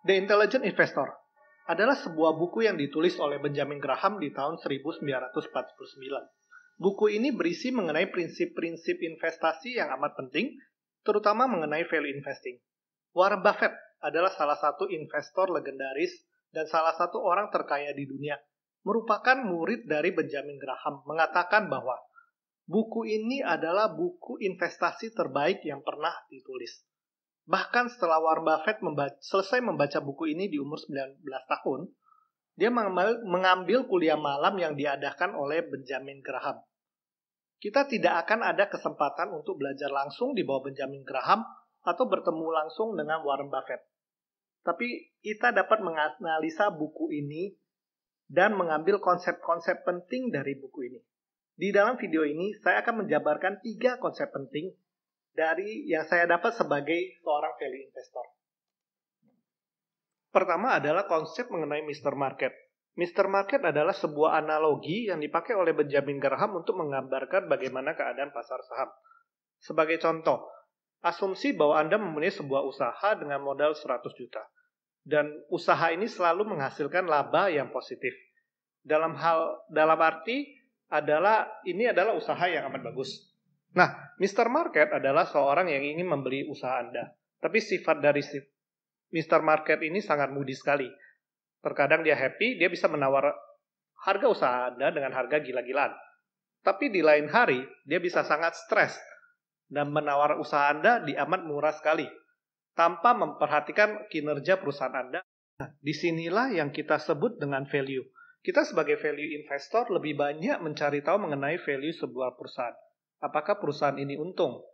The Intelligent Investor adalah sebuah buku yang ditulis oleh Benjamin Graham di tahun 1949. Buku ini berisi mengenai prinsip-prinsip investasi yang amat penting, terutama mengenai value investing. Warren Buffett adalah salah satu investor legendaris dan salah satu orang terkaya di dunia. Merupakan murid dari Benjamin Graham, mengatakan bahwa buku ini adalah buku investasi terbaik yang pernah ditulis. Bahkan setelah Warren Buffett selesai membaca buku ini di umur 19 tahun, dia mengambil kuliah malam yang diadakan oleh Benjamin Graham. Kita tidak akan ada kesempatan untuk belajar langsung di bawah Benjamin Graham atau bertemu langsung dengan Warren Buffett. Tapi kita dapat menganalisa buku ini dan mengambil konsep-konsep penting dari buku ini. Di dalam video ini, saya akan menjabarkan 3 konsep penting dari yang saya dapat sebagai seorang value investor. Pertama adalah konsep mengenai Mr. Market. Mr. Market adalah sebuah analogi yang dipakai oleh Benjamin Graham untuk menggambarkan bagaimana keadaan pasar saham. Sebagai contoh, asumsi bahwa Anda mempunyai sebuah usaha dengan modal 100 juta. Dan usaha ini selalu menghasilkan laba yang positif. Dalam arti ini adalah usaha yang amat bagus. Nah, Mr. Market adalah seorang yang ingin membeli usaha Anda. Tapi sifat dari Mr. Market ini sangat mudi sekali. Terkadang dia happy, dia bisa menawar harga usaha Anda dengan harga gila-gilaan. Tapi di lain hari, dia bisa sangat stres dan menawar usaha Anda di amat murah sekali, tanpa memperhatikan kinerja perusahaan Anda. Nah, disinilah yang kita sebut dengan value. Kita sebagai value investor lebih banyak mencari tahu mengenai value sebuah perusahaan. Apakah perusahaan ini untung?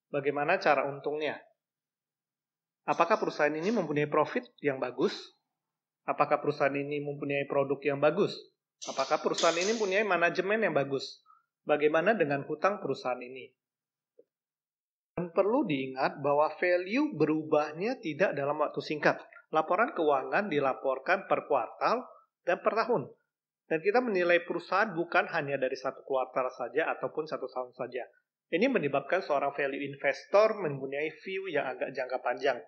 Bagaimana cara untungnya? Apakah perusahaan ini mempunyai profit yang bagus? Apakah perusahaan ini mempunyai produk yang bagus? Apakah perusahaan ini mempunyai manajemen yang bagus? Bagaimana dengan hutang perusahaan ini? Dan perlu diingat bahwa value berubahnya tidak dalam waktu singkat. Laporan keuangan dilaporkan per kuartal dan per tahun. Dan kita menilai perusahaan bukan hanya dari 1 kuartal saja ataupun 1 tahun saja. Ini menyebabkan seorang value investor mempunyai view yang agak jangka panjang.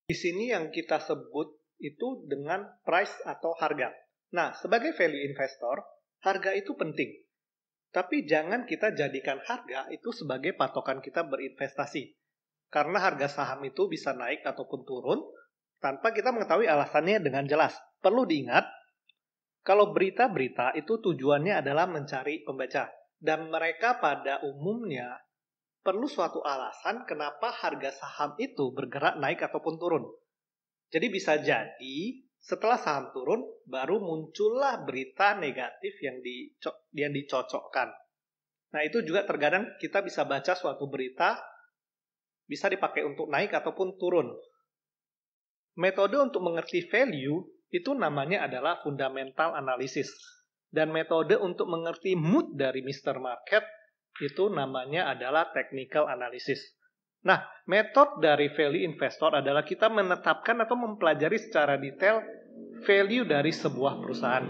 Di sini yang kita sebut itu dengan price atau harga. Nah, sebagai value investor, harga itu penting. Tapi jangan kita jadikan harga itu sebagai patokan kita berinvestasi. Karena harga saham itu bisa naik ataupun turun tanpa kita mengetahui alasannya dengan jelas. Perlu diingat, kalau berita-berita itu tujuannya adalah mencari pembaca. Dan mereka pada umumnya perlu suatu alasan kenapa harga saham itu bergerak naik ataupun turun. Jadi bisa jadi setelah saham turun, baru muncullah berita negatif yang dicocokkan. Nah, itu juga terkadang kita bisa baca suatu berita, bisa dipakai untuk naik ataupun turun. Metode untuk mengerti value itu namanya adalah fundamental analysis. Dan metode untuk mengerti mood dari Mr. Market itu namanya adalah technical analysis. Nah, metode dari value investor adalah kita menetapkan atau mempelajari secara detail value dari sebuah perusahaan.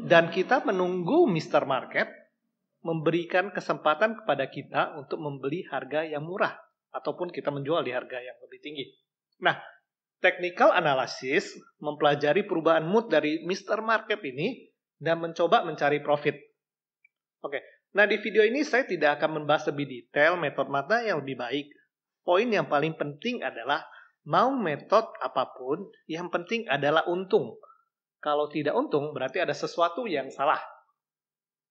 Dan kita menunggu Mr. Market memberikan kesempatan kepada kita untuk membeli harga yang murah ataupun kita menjual di harga yang lebih tinggi. Nah, technical analysis mempelajari perubahan mood dari Mr. Market ini dan mencoba mencari profit. Oke, nah di video ini saya tidak akan membahas lebih detail metode mana yang lebih baik. Poin yang paling penting adalah mau metode apapun, yang penting adalah untung. Kalau tidak untung berarti ada sesuatu yang salah.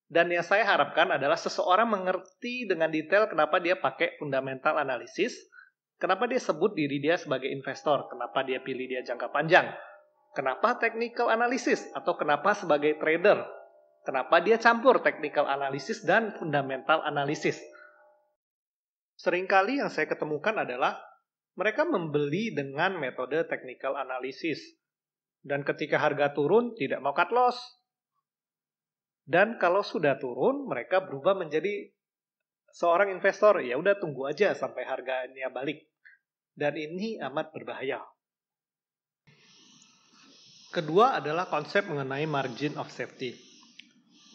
Dan yang saya harapkan adalah seseorang mengerti dengan detail kenapa dia pakai fundamental analysis, kenapa dia sebut diri dia sebagai investor, kenapa dia pilih dia jangka panjang, kenapa technical analysis, atau kenapa sebagai trader, kenapa dia campur technical analysis dan fundamental analysis. Seringkali yang saya ketemukan adalah mereka membeli dengan metode technical analysis, dan ketika harga turun tidak mau cut loss. Dan kalau sudah turun, mereka berubah menjadi seorang investor. Ya udah tunggu aja sampai harganya balik. Dan ini amat berbahaya. Kedua adalah konsep mengenai margin of safety.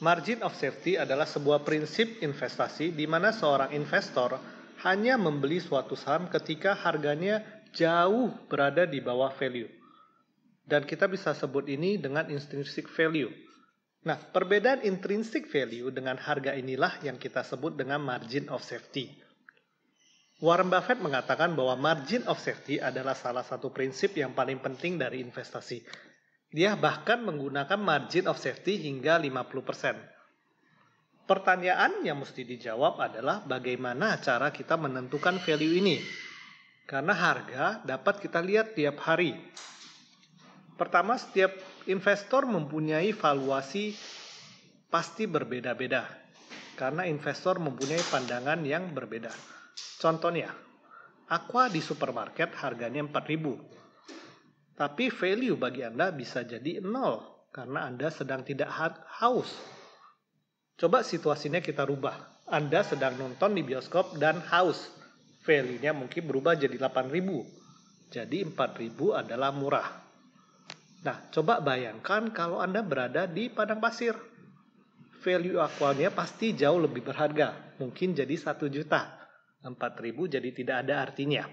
Margin of safety adalah sebuah prinsip investasi di mana seorang investor hanya membeli suatu saham ketika harganya jauh berada di bawah value. Dan kita bisa sebut ini dengan intrinsic value. Nah, perbedaan intrinsic value dengan harga inilah yang kita sebut dengan margin of safety. Warren Buffett mengatakan bahwa margin of safety adalah salah satu prinsip yang paling penting dari investasi. Dia bahkan menggunakan margin of safety hingga 50%. Pertanyaan yang mesti dijawab adalah bagaimana cara kita menentukan value ini? Karena harga dapat kita lihat tiap hari. Pertama, setiap investor mempunyai valuasi pasti berbeda-beda. Karena investor mempunyai pandangan yang berbeda. Contohnya, Aqua di supermarket harganya 4.000. Tapi value bagi Anda bisa jadi 0 karena Anda sedang tidak haus. Coba situasinya kita rubah. Anda sedang nonton di bioskop dan haus. Value-nya mungkin berubah jadi 8.000. Jadi 4.000 adalah murah. Nah, coba bayangkan kalau Anda berada di padang pasir. Value Aqua-nya pasti jauh lebih berharga. Mungkin jadi 1 juta. 4.000 jadi tidak ada artinya.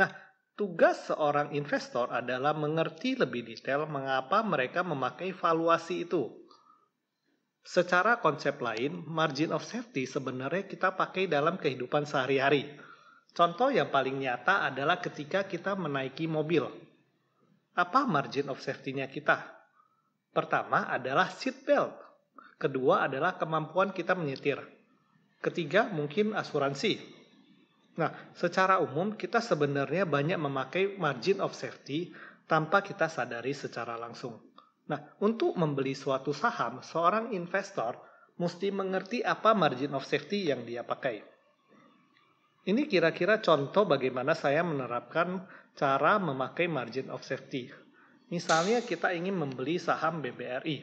Nah, tugas seorang investor adalah mengerti lebih detail mengapa mereka memakai valuasi itu. Secara konsep lain, margin of safety sebenarnya kita pakai dalam kehidupan sehari-hari. Contoh yang paling nyata adalah ketika kita menaiki mobil. Apa margin of safety-nya kita? Pertama adalah seat belt. Kedua adalah kemampuan kita menyetir. Ketiga mungkin asuransi. Nah, secara umum kita sebenarnya banyak memakai margin of safety tanpa kita sadari secara langsung. Nah, untuk membeli suatu saham, seorang investor mesti mengerti apa margin of safety yang dia pakai. Ini kira-kira contoh bagaimana saya menerapkan cara memakai margin of safety. Misalnya kita ingin membeli saham BBRI.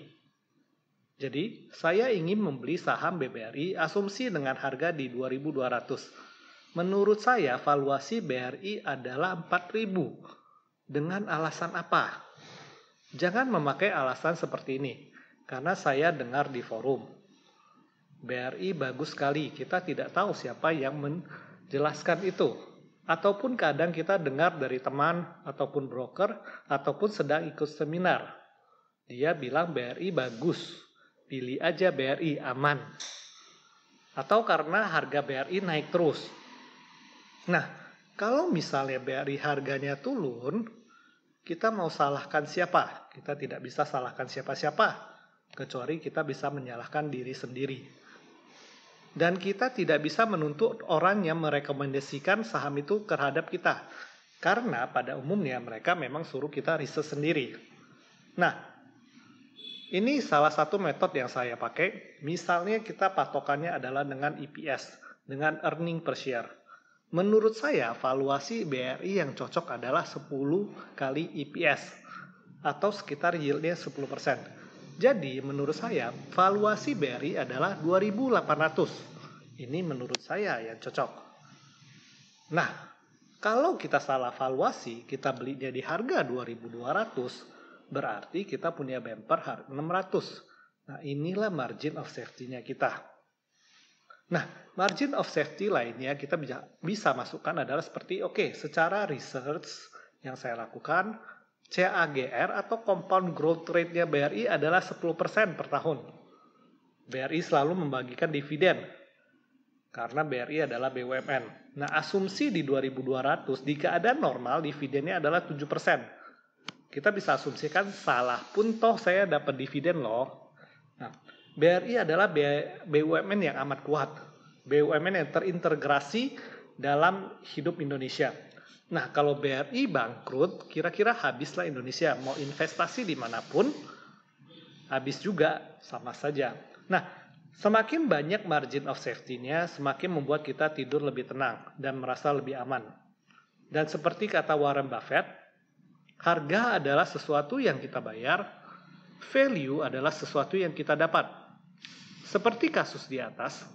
Jadi, saya ingin membeli saham BBRI asumsi dengan harga di 2.200. Menurut saya valuasi BRI adalah 4.000. Dengan alasan apa? Jangan memakai alasan seperti ini, karena saya dengar di forum. BRI bagus sekali, kita tidak tahu siapa yang menjelaskan itu. Ataupun kadang kita dengar dari teman, ataupun broker, ataupun sedang ikut seminar. Dia bilang BRI bagus, pilih aja BRI, aman. Atau karena harga BRI naik terus. Nah, kalau misalnya BRI harganya turun, kita mau salahkan siapa? Kita tidak bisa salahkan siapa-siapa, kecuali kita bisa menyalahkan diri sendiri. Dan kita tidak bisa menuntut orang yang merekomendasikan saham itu terhadap kita. Karena pada umumnya mereka memang suruh kita riset sendiri. Nah, ini salah satu metode yang saya pakai. Misalnya kita patokannya adalah dengan EPS, dengan earning per share. Menurut saya, valuasi BRI yang cocok adalah 10 kali EPS atau sekitar yieldnya 10%. Jadi, menurut saya, valuasi BRI adalah 2.800. Ini menurut saya yang cocok. Nah, kalau kita salah valuasi, kita belinya di harga 2.200, berarti kita punya bumper 600. Nah, inilah margin of safety-nya kita. Nah, margin of safety lainnya kita bisa masukkan adalah seperti, secara research yang saya lakukan, CAGR atau compound growth rate-nya BRI adalah 10% per tahun. BRI selalu membagikan dividen, karena BRI adalah BUMN. Nah, asumsi di 2.200, di keadaan normal dividennya adalah 7%. Kita bisa asumsikan salah pun toh saya dapat dividen loh. Nah, BRI adalah BUMN yang amat kuat. BUMN yang terintegrasi dalam hidup Indonesia. Nah, kalau BRI bangkrut, kira-kira habislah Indonesia. Mau investasi dimanapun, habis juga, sama saja. Nah, semakin banyak margin of safety-nya, semakin membuat kita tidur lebih tenang dan merasa lebih aman. Dan seperti kata Warren Buffett, harga adalah sesuatu yang kita bayar, value adalah sesuatu yang kita dapat. Seperti kasus di atas,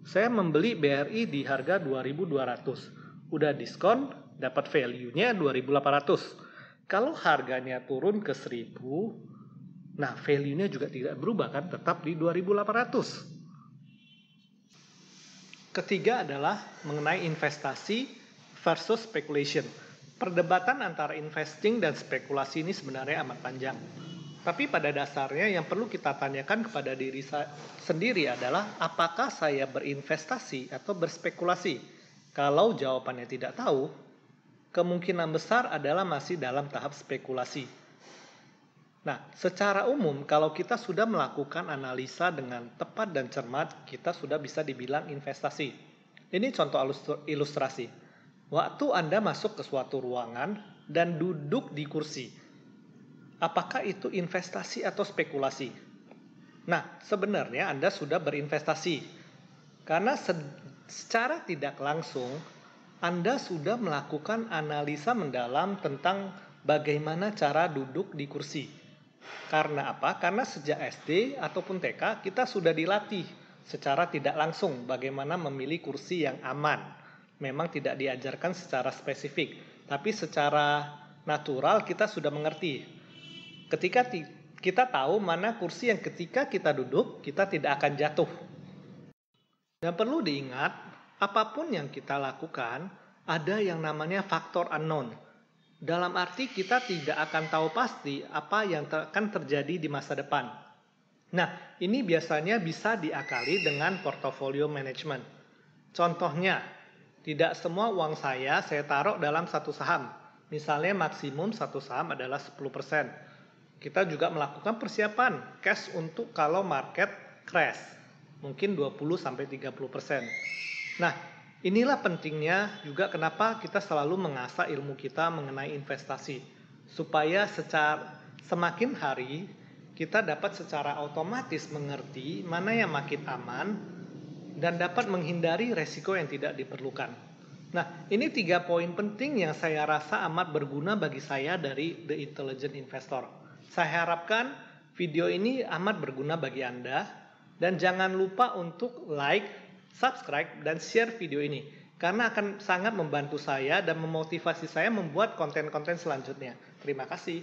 saya membeli BRI di harga 2.200. Udah diskon, dapat value-nya 2.800. Kalau harganya turun ke 1.000, nah value-nya juga tidak berubah kan, tetap di 2.800. Ketiga adalah mengenai investasi versus speculation. Perdebatan antara investing dan spekulasi ini sebenarnya amat panjang. Tapi pada dasarnya yang perlu kita tanyakan kepada diri sendiri adalah apakah saya berinvestasi atau berspekulasi? Kalau jawabannya tidak tahu, kemungkinan besar adalah masih dalam tahap spekulasi. Nah, secara umum kalau kita sudah melakukan analisa dengan tepat dan cermat, kita sudah bisa dibilang investasi. Ini contoh ilustrasi. Waktu Anda masuk ke suatu ruangan dan duduk di kursi, apakah itu investasi atau spekulasi? Nah, sebenarnya Anda sudah berinvestasi. Karena secara tidak langsung, Anda sudah melakukan analisa mendalam tentang bagaimana cara duduk di kursi. Karena apa? Karena sejak SD ataupun TK, kita sudah dilatih secara tidak langsung bagaimana memilih kursi yang aman. Memang tidak diajarkan secara spesifik, tapi secara natural kita sudah mengerti. Ketika kita tahu mana kursi yang ketika kita duduk, kita tidak akan jatuh. Dan perlu diingat, apapun yang kita lakukan, ada yang namanya faktor unknown. Dalam arti kita tidak akan tahu pasti apa yang akan terjadi di masa depan. Nah, ini biasanya bisa diakali dengan portofolio management. Contohnya, tidak semua uang saya taruh dalam satu saham. Misalnya maksimum satu saham adalah 10%. Kita juga melakukan persiapan cash untuk kalau market crash. Mungkin 20-30%. Nah, inilah pentingnya juga kenapa kita selalu mengasah ilmu kita mengenai investasi. Supaya semakin hari kita dapat secara otomatis mengerti mana yang makin aman dan dapat menghindari resiko yang tidak diperlukan. Nah, ini 3 poin penting yang saya rasa amat berguna bagi saya dari The Intelligent Investor. Saya harapkan video ini amat berguna bagi Anda, dan jangan lupa untuk like, subscribe, dan share video ini, karena akan sangat membantu saya dan memotivasi saya membuat konten-konten selanjutnya. Terima kasih.